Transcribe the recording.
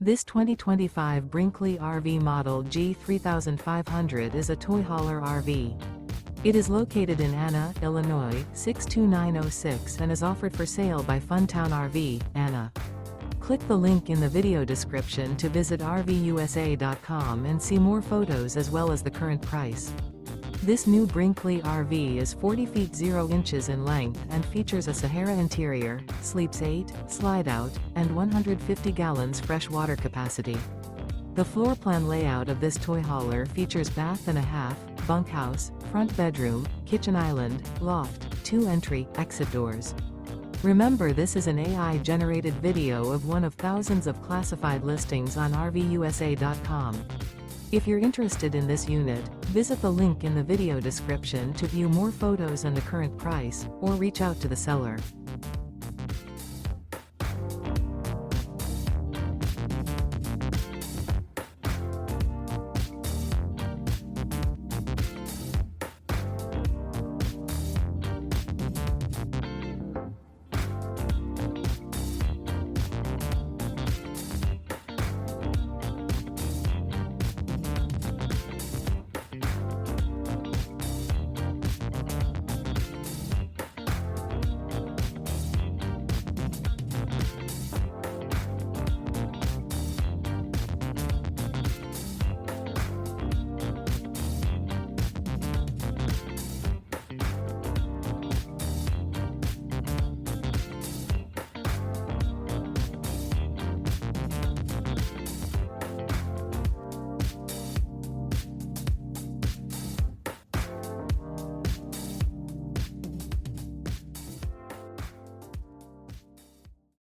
This 2025 Brinkley RV Model G 3500 is a toy hauler RV. It is located in Anna, Illinois, 62906 and is offered for sale by Funtown RV, Anna. Click the link in the video description to visit RVUSA.com and see more photos as well as the current price. This new Brinkley RV is 40 feet 0 inches in length and features a SAHARA interior, sleeps 8, Slideout, and 150 gallons fresh water capacity. The floor plan layout of this toy hauler features bath and a half, bunkhouse, front bedroom, kitchen island, loft, 2 entry, exit doors. Remember, this is an AI-generated video of one of thousands of classified listings on RVUSA.com. If you're interested in this unit, visit the link in the video description to view more photos and the current price, or reach out to the seller.